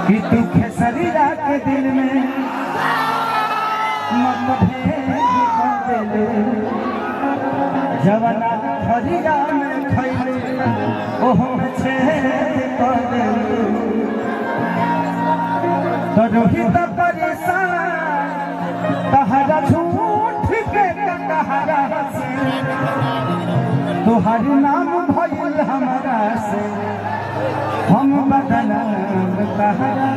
कि तू खेसरिया के दिल में मतभेद कर दे जवाना खरिया में खैले ओहो छेद कर दे तो रोहित परेशान तहरा झूठ के कहरा से तोहर नाम भइल हमारा से हम बदनाम कहरा।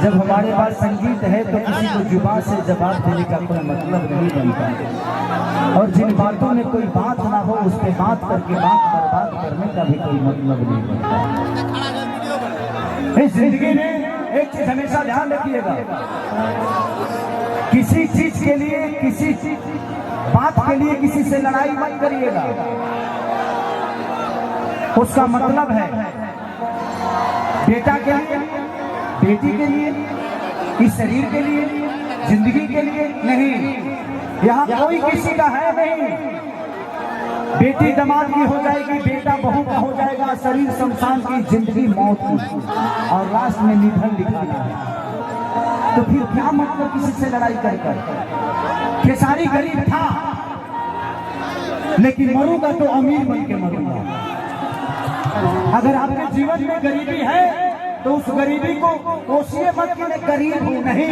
जब हमारे पास संगीत है तो किसी को जुबान से जवाब देने का कोई मतलब नहीं बनता और जिन बातों में कोई बात ना हो उस पर बात करके बात बर्बाद करने का भी कोई मतलब नहीं बनता। इस जिंदगी में एक चीज हमेशा ध्यान रखिएगा, किसी चीज के लिए किसी बात के लिए किसी से लड़ाई मत करिएगा। उसका मतलब है बेटा के लिए, बेटी के लिए, इस शरीर के लिए, जिंदगी के लिए नहीं। यहाँ कोई किसी का है नहीं। बेटी दामाद की हो जाएगी, बेटा बहू का हो जाएगा, शरीर शमशान की, जिंदगी मौत की और लास्ट में निधन लिखाना है। तो फिर क्या मतलब किसी से लड़ाई कर। खेसारी गरीब था लेकिन मरूंगा तो अमीर बन के मरूंगा। अगर आपके जीवन में गरीबी है तो उस गरीबी को कोशिए मत कि मैं गरीब हूं, नहीं।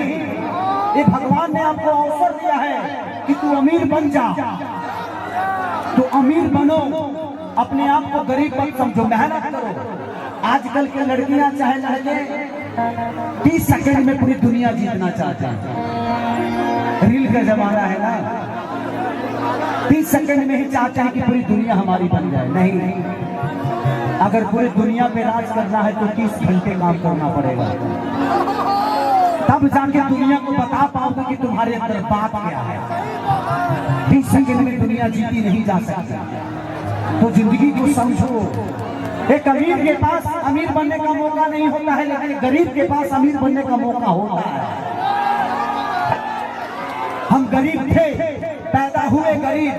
ये भगवान ने आपको अवसर दिया है कि तू अमीर बन जा, तो अमीर बनो, अपने आप को गरीब मत समझो, मेहनत करो। आजकल के लड़कियां चाहे लड़के 30 सेकंड में पूरी दुनिया जीतना चाहते हैं। रील का जमाना है ना, 30 सेकंड में ही चाहते हैं कि पूरी दुनिया हमारी बन जाए। नहीं, अगर पूरी दुनिया पे राज करना है तो 30 घंटे काम करना पड़ेगा, तब जाके दुनिया को बता पाओगे कि तुम्हारे अंदर बात क्या है। 30 सेकंड में दुनिया जीती नहीं जा सकती। तो जिंदगी को समझो। एक अमीर के पास अमीर बनने का मौका नहीं होता है, लेकिन गरीब के पास अमीर बनने का मौका होता है। हम गरीब थे, पैदा हुए गरीब,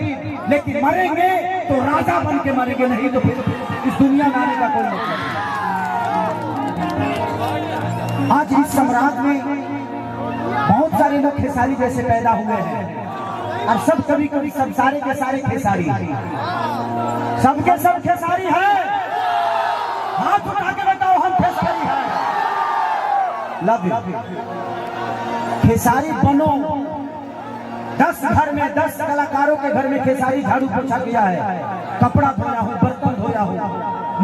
लेकिन मरेंगे तो राजा बन के मरेंगे, नहीं तो फिर इस दुनिया में आने का कोई मतलब नहीं। आज इस सम्राट में बहुत सारे लोग खेसारी जैसे पैदा हुए हैं और सब कभी कभी सब सारे के सारे खेसारी, सबके सब खेसारी है। हाथ उठा के बताओ हम खेसारी हैं। Love you. खेसारी बनो। 10 घर में 10 कलाकारों के घर में खेसारी झाड़ू पोछा किया है, कपड़ा धोया हो, बर्तन धोया हो,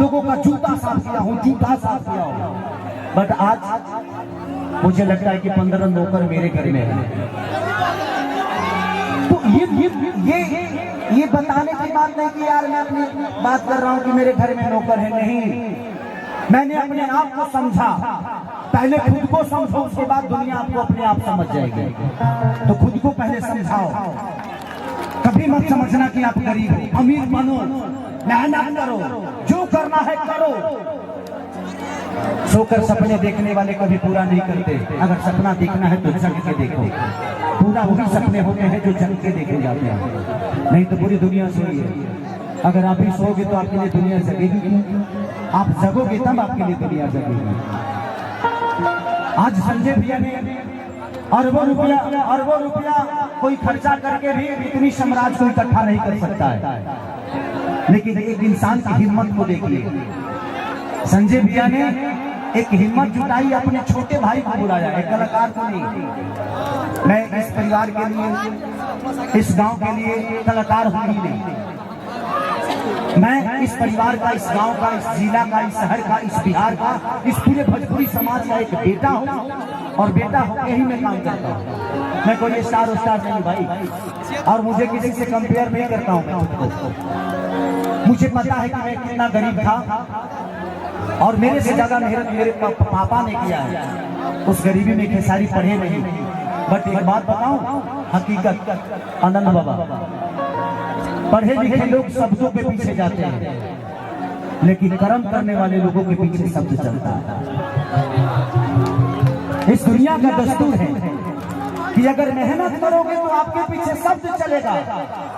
लोगों का जूता साफ किया हो, जूता साफ किया हो। बट आज मुझे लगता है कि 15 नौकर मेरे घर में है। तो ये बताने की बात नहीं कि यार मैं अपनी बात कर रहा हूं कि मेरे घर में नौकर है, नहीं। मैंने अपने आप को समझा। पहले खुद को समझो, उसके बाद दुनिया आपको अपने आप समझ जाएगी। तो खुद को पहले समझाओ। कभी मत समझना कि आप गरीब हो। अमीर बनो, मेहनत करो, जो करना है करो। सोकर सपने देखने वाले कभी पूरा नहीं करते। अगर सपना देखना है तो जग के देखो। पूरा वही सपने होते हैं जो जग के देखे जाते हैं, नहीं तो पूरी दुनिया सोइए। अगर आप ही सोओगे तो आपके लिए दुनिया जगेगी, आप जगोगे तब आपके लिए दुनिया जगेगी। आज संजय भैया ने अरबों रुपया कोई खर्चा करके भी इतनी साम्राज्य को इकट्ठा नहीं कर सकता है, लेकिन एक इंसान की हिम्मत को देखिए। संजय भैया ने एक हिम्मत जुटाई, अपने छोटे भाई को बुलाया, एक कलाकार को नहीं। मैं इस परिवार के लिए, इस गांव के लिए कलाकार हूं ही नहीं। मैं इस परिवार का, इस गांव का, इस जिला का, इस शहर का, इस बिहार का, इस पूरे भोजपुरी समाज का एक बेटा हूं और बेटा होकर ही मैं काम करता हूं। मैं कोई स्टार नहीं भाई, और मुझे किसी से कंपेयर नहीं करता हूं। मुझे पता है कि मैं कितना गरीब था और मेरे से ज्यादा मेहनत मेरे पापा ने किया है। उस गरीबी में खेसारी पढ़े नहीं, बट एक बात बताऊं, हकीकत, आनंद बाबा, पढ़े लिखे लोग शब्दों के पीछे जाते हैं, लेकिन कर्म करने वाले लोगों के पीछे शब्द चलता है। इस दुनिया का दस्तूर है कि अगर मेहनत करोगे तो आपके पीछे शब्द चलेगा।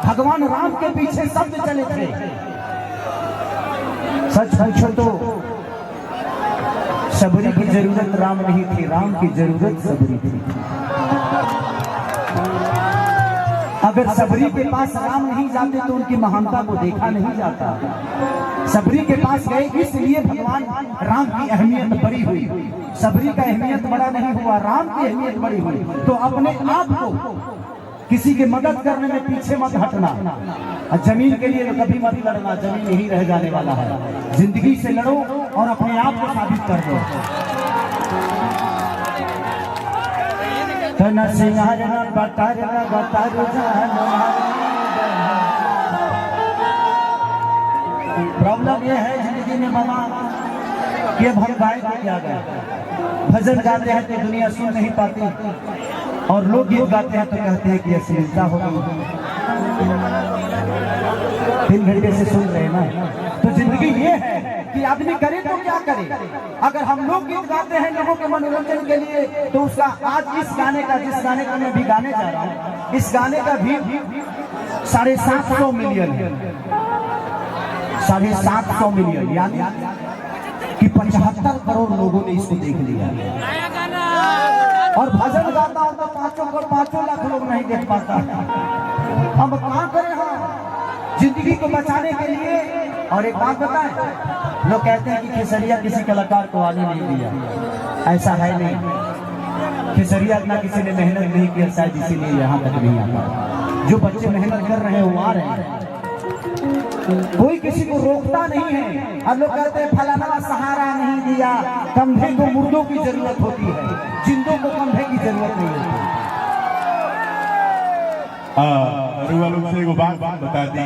भगवान राम के पीछे शब्द चले थे। सच पूछो तो सबरी की जरूरत राम नहीं थी, राम की जरूरत सबरी थी। अगर सबरी के पास राम नहीं जाते तो उनकी महानता को देखा नहीं जाता। सबरी के पास गए इसलिए भगवान राम की अहमियत बड़ी हुई। सबरी का अहमियत बड़ा नहीं हुआ, राम की अहमियत बड़ी हुई। तो अपने आप को किसी की मदद करने में पीछे मत हटना। जमीन के लिए कभी मत लड़ना, जमीन यही रह जाने वाला है। जिंदगी से लड़ो और अपने आप को साबित कर दो। प्रॉब्लम यह है जिंदगी में मामा कि अब हम गाय को क्या गए, भजन गाते हैं तो दुनिया सुन नहीं पाती, और लोग गीत गाते हैं तो कहते हैं कि अश्लीलता होगी। 3 घंटे से सुन रहे हैं ना। तो जिंदगी ये है कि आदमी करे तो क्या करे। अगर हम लोग गीत गाते हैं लोगों के मनोरंजन के लिए, तो उसका आज इस गाने का, जिस गाने का मैं भी गाने जा रहा हूँ, इस गाने का भी 750 मिलियन है। 750 मिलियन, यानी कि 75 करोड़ लोगों ने इसको देख लिया। और भजन गाता हूं तो 5 लाख लोग नहीं देख पाता। हम क्या करें हम जिंदगी को बचाने के लिए। और एक बात बताएं, लोग कहते हैं कि खेसरिया किसी कलाकार को आने नहीं दिया। ऐसा है नहीं। खेसरिया इतना किसी ने मेहनत नहीं किया, शायद इसीलिए यहाँ तक नहीं आता। जो बच्चे मेहनत कर रहे हैं वो आ रहे हैं, कोई किसी को रोकता नहीं है। अब लोग कहते हैं फलाना सहारा नहीं दिया। कंधे को मुर्दों की जरूरत होती है, जिंदों को कंधे की जरूरत नहीं होती। अरुआ लोग से एगो बात बता दी।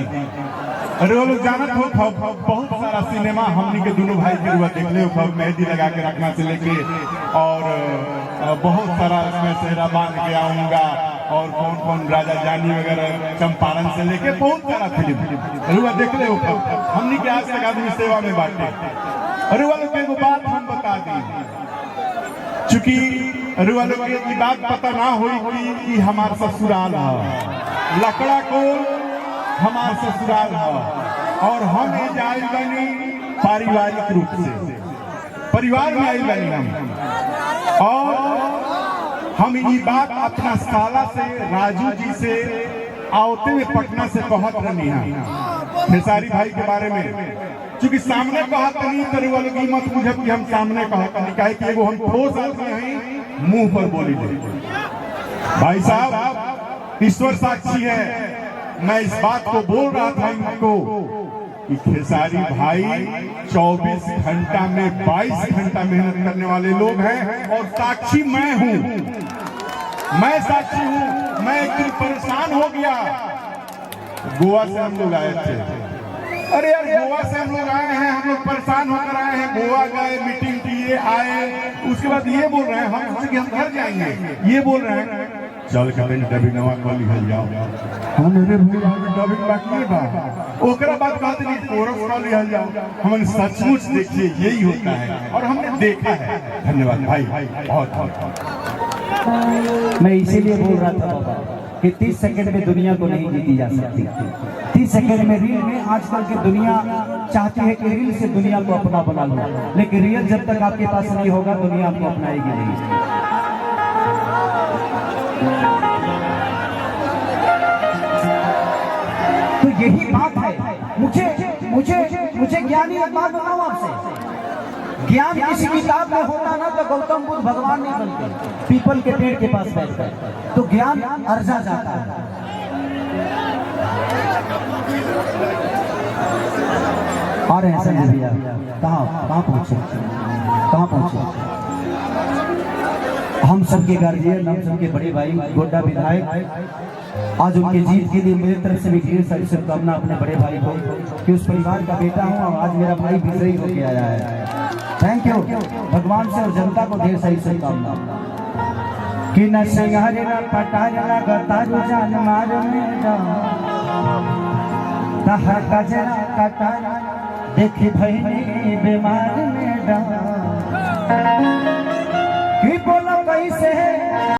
अरुआ लोग जानत हो बहुत सारा सिनेमा हमनी के दोनों भाई के रुआ देख ले, मेहंदी लगा के रखना से लेके और बहुत सारा इसमें सेहरा बांध के आऊंगा और कौन कौन राजा जानी वगैरह चंपारण से लेके बहुत सारा फिल्म रुआ देख ले। हमनी के आज तक आदमी सेवा में बांटे। रुआ लोग एगो बात हम बता दी, चूंकि रुआ लोग की बात पता ना हुई कि हमार ससुराल है लकड़ा को, हमार ससुराल है और हम आयल बनी पारिवारिक रूप से, परिवार में आयल बनी हम। और हम ये बात अपना साला से, राजू जी से आवते हुए पटना से कहत रही है खेसारी भाई के बारे में। चूंकि सामने कहत नहीं तो वालों की मत बुझे कि हम सामने कहत नहीं, कहे कि एगो हम ठोस आदमी हैं, मुंह पर बोली दे। भाई साहब ईश्वर साक्षी है, मैं इस बात को बोल रहा था इनको कि खेसारी भाई 24 घंटा में 22 घंटा मेहनत करने वाले लोग हैं। और साक्षी मैं हूं, मैं साक्षी हूं। मैं एक दिन परेशान हो गया, गोवा से हम लोग आए थे। अरे यार गोवा से हम लोग आए हैं, हम लोग परेशान होकर आए हैं। गोवा गए, मीटिंग किए, आए, उसके बाद ये बोल रहे हैं हम घर जाएंगे। ये बोल रहे हैं चल के डबिंग कर लिहल जाओ। हमरे भैया डबिंग बाकी बा, ओकरा बात कहते नहीं कोरस कर लिहल जाओ। हमने सचमुच देखिए यही होता है और हमने देखा है। धन्यवाद भाई, बहुत बहुत। मैं इसीलिए बोल रहा था बाबा कि 30 सेकंड में दुनिया को नहीं जीती जा सकती। 30 सेकंड में रील में आजकल की दुनिया चाहती है कि रील से दुनिया को अपना बना लो, लेकिन रियल जब तक आपके पास नहीं होगा दुनिया आपको अपनाएगी नहीं। तो यही बात है। मुझे ज्ञानी एक बात बताऊं आपसे, ज्ञान किसी किताब में होता ना तो गौतम बुद्ध भगवान नहीं बनते, पीपल के पेड़ के पास बैठकर तो ज्ञान अर्जा जाता है। आ रहे हैं संजय भैया, कहाँ पहुंचे? हम सबके गार्जियन, हम सबके बड़े भाई गोड्डा विधायक, आज उनके जीत के लिए मेरी तरफ से भी ढेर सारी शुभकामना अपने बड़े भाई को, कि उस परिवार का बेटा हूँ और आज मेरा भाई विजयी होके आया है। थैंक यू भगवान से और जनता को ढेर सारी शुभकामना। कि न सिंगारे न पटारे न गतारू जान मार में तहा कजरा कटारा देखी भईनी बीमार में कि बोला कैसे